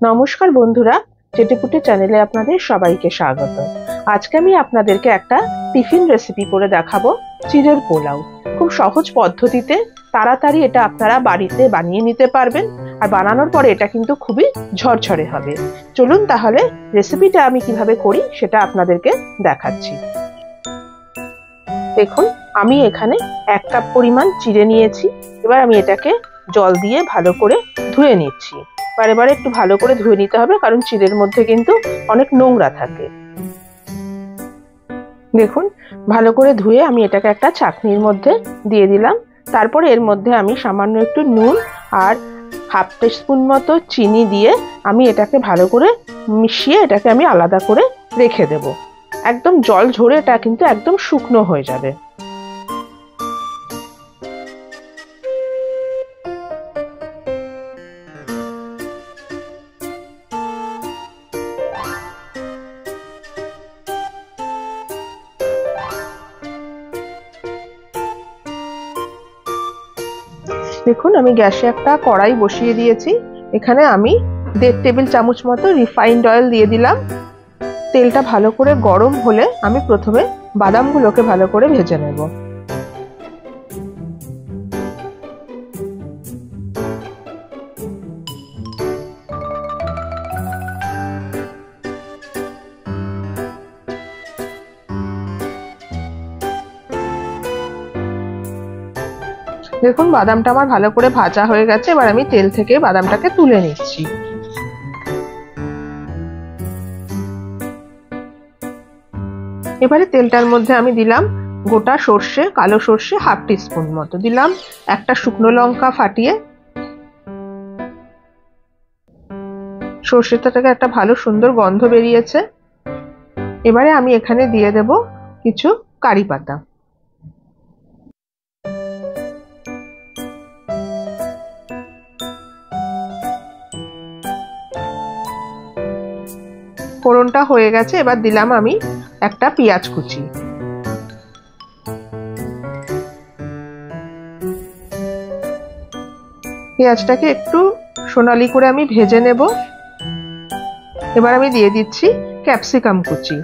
নমস্কার বন্ধুরা, চেটেপুটে চ্যানেলে আপনাদের সবাইকে স্বাগত। আজকে আমি আপনাদেরকে একটা টিফিন রেসিপি করে দেখাবো, চিড়ের পোলাও। খুব সহজ পদ্ধতিতে তাড়াতাড়ি এটা আপনারা বাড়িতে বানিয়ে নিতে পারবেন, আর বানানোর পরে এটা কিন্তু খুবই ঝরঝরে হবে। চলুন তাহলে রেসিপিটা আমি কিভাবে করি সেটা আপনাদেরকে দেখাচ্ছি। দেখুন, আমি এখানে 1 কাপ পরিমাণ চিড়ে নিয়েছি। এবার আমি এটাকে জল দিয়ে ভালো করে ধুয়ে নিচ্ছি। বারে বারে একটু ভালো করে ধুয়ে নিতে হবে, কারণ চিড়ের মধ্যে কিন্তু অনেক নোংরা থাকে। দেখুন, ভালো করে ধুয়ে আমি এটাকে একটা ছাঁকনির মধ্যে দিয়ে দিলাম। তারপরে এর মধ্যে আমি সামান্য একটু নুন আর হাফ টিস্পুন মতো চিনি দিয়ে আমি এটাকে ভালো করে মিশিয়ে এটাকে আমি আলাদা করে রেখে দেব। একদম জল ঝরে এটা কিন্তু একদম শুকনো হয়ে যাবে। দেখুন, আমি গ্যাসে একটা কড়াই বসিয়ে দিয়েছি। এখানে আমি 1.5 টেবিল চামচ মতো রিফাইন্ড অয়েল দিয়ে দিলাম। তেলটা ভালো করে গরম হলে আমি প্রথমে বাদামগুলোকে ভালো করে ভেজে নেব। দেখুন, বাদামটা আমার ভালো করে ভাজা হয়ে গেছে। এবার আমি তেল থেকে বাদামটাকে তুলে নিচ্ছি। এবারে তেলটার মধ্যে আমি দিলাম গোটা সর্ষে, কালো সর্ষে হাফ টিস্পুন মতো দিলাম, একটা শুকনো লঙ্কা ফাটিয়ে। সর্ষেটা থেকে একটা ভালো সুন্দর গন্ধ বেরিয়েছে। এবারে আমি এখানে দিয়ে দেব কিছু কারি পাতা। ফোড়নটা হয়ে গেছে। এবার দিলাম আমি একটা পেঁয়াজ কুচি। পেঁয়াজটাকে একটু সোনালি করে আমি ভেজে নেব। এবার আমি দিয়ে দিচ্ছি ক্যাপসিকাম কুচি।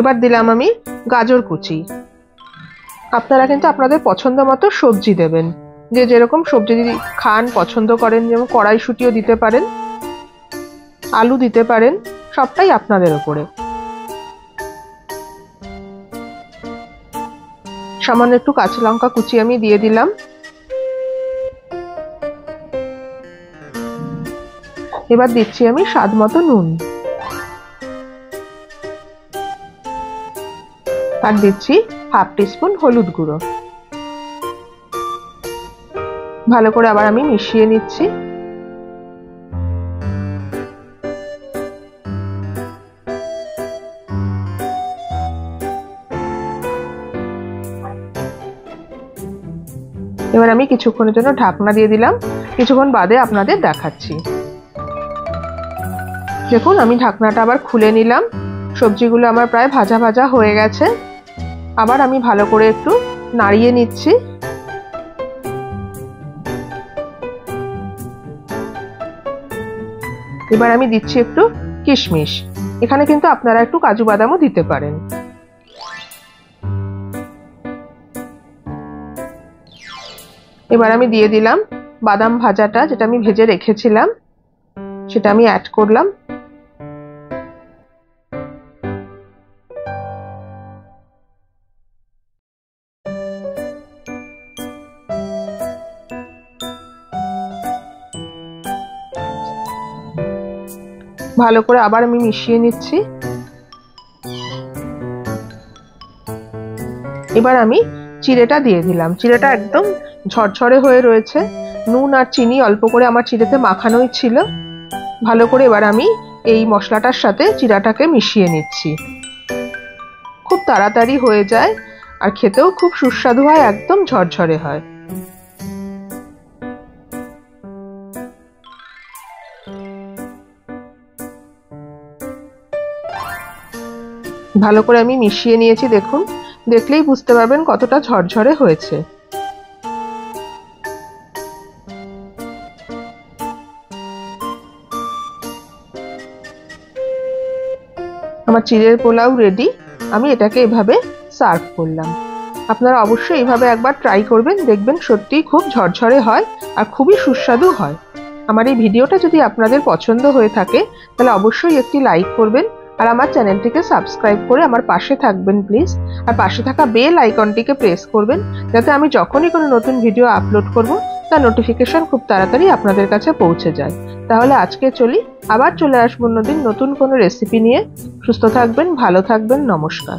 এবার দিলাম আমি গাজর কুচি। আপনারা কিন্তু আপনাদের পছন্দ মতো সবজি দেবেন, যে যেরকম সবজি খান পছন্দ করেন। যেমন কড়াইশুঁটিও দিতে পারেন, আলু দিতে পারেন, সবটাই আপনাদের উপরে। সামান্য একটু কাঁচা লঙ্কা কুচি আমি দিয়ে দিলাম। এবার দিচ্ছি আমি স্বাদ মতো নুন, আর দিচ্ছি হাফ টিস্পুন হলুদ গুঁড়ো। ভালো করে আবার আমি মিশিয়ে নিচ্ছি। এবার আমি কিছুক্ষণের জন্য ঢাকনা দিয়ে দিলাম। কিছুক্ষণ বাদে আপনাদের দেখাচ্ছি। দেখুন, আমি ঢাকনাটা আবার খুলে নিলাম। সবজিগুলো আমার প্রায় ভাজা ভাজা হয়ে গেছে। আবার আমি ভালো করে একটু নাড়িয়ে নিচ্ছি। এবার আমি দিচ্ছি একটু কিশমিশ। এখানে কিন্তু আপনারা একটু কাজু বাদামও দিতে পারেন। এবার আমি দিয়ে দিলাম বাদাম ভাজাটা, যেটা আমি ভেজে রেখেছিলাম, সেটা আমি অ্যাড করলাম। ভালো করে আবার আমি মিশিয়ে নিচ্ছি। এবার আমি চিড়েটা দিয়ে দিলাম। চিড়েটা একদম ঝরঝরে হয়ে রয়েছে। নুন আর চিনি অল্প করে আমার চিড়েতে মাখানোই ছিল। ভালো করে এবার আমি এই মশলাটার সাথে চিড়াটাকে মিশিয়ে নিচ্ছি। খুব তাড়াতাড়ি হয়ে যায়, আর খেতেও খুব সুস্বাদু হয়, একদম ঝরঝরে হয়। ভালো করে আমি মিশিয়ে নিয়েছি। দেখুন, দেখলেই বুঝতে পারবেন কতটা ঝরঝরে হয়েছে। আমার চিড়ের পোলাও রেডি। আমি এটাকে এভাবে সার্ভ করলাম। আপনারা অবশ্যই এইভাবে একবার ট্রাই করবেন, দেখবেন সত্যিই খুব ঝরঝরে হয় আর খুবই সুস্বাদু হয়। আমার এই ভিডিওটা যদি আপনাদের পছন্দ হয়ে থাকে তাহলে অবশ্যই একটি লাইক করবেন আর আমার চ্যানেলটিকে সাবস্ক্রাইব করে আমার পাশে থাকবেন প্লিজ। আর পাশে থাকা বেল আইকনটিকে প্রেস করবেন যাতে আমি যখনই কোনো নতুন ভিডিও আপলোড করব তার নোটিফিকেশন খুব তাড়াতাড়ি আপনাদের কাছে পৌঁছে যায়। তাহলে আজকে চলি, আবার চলে আসবো অন্যদিন নতুন কোনো রেসিপি নিয়ে। সুস্থ থাকবেন, ভালো থাকবেন, নমস্কার।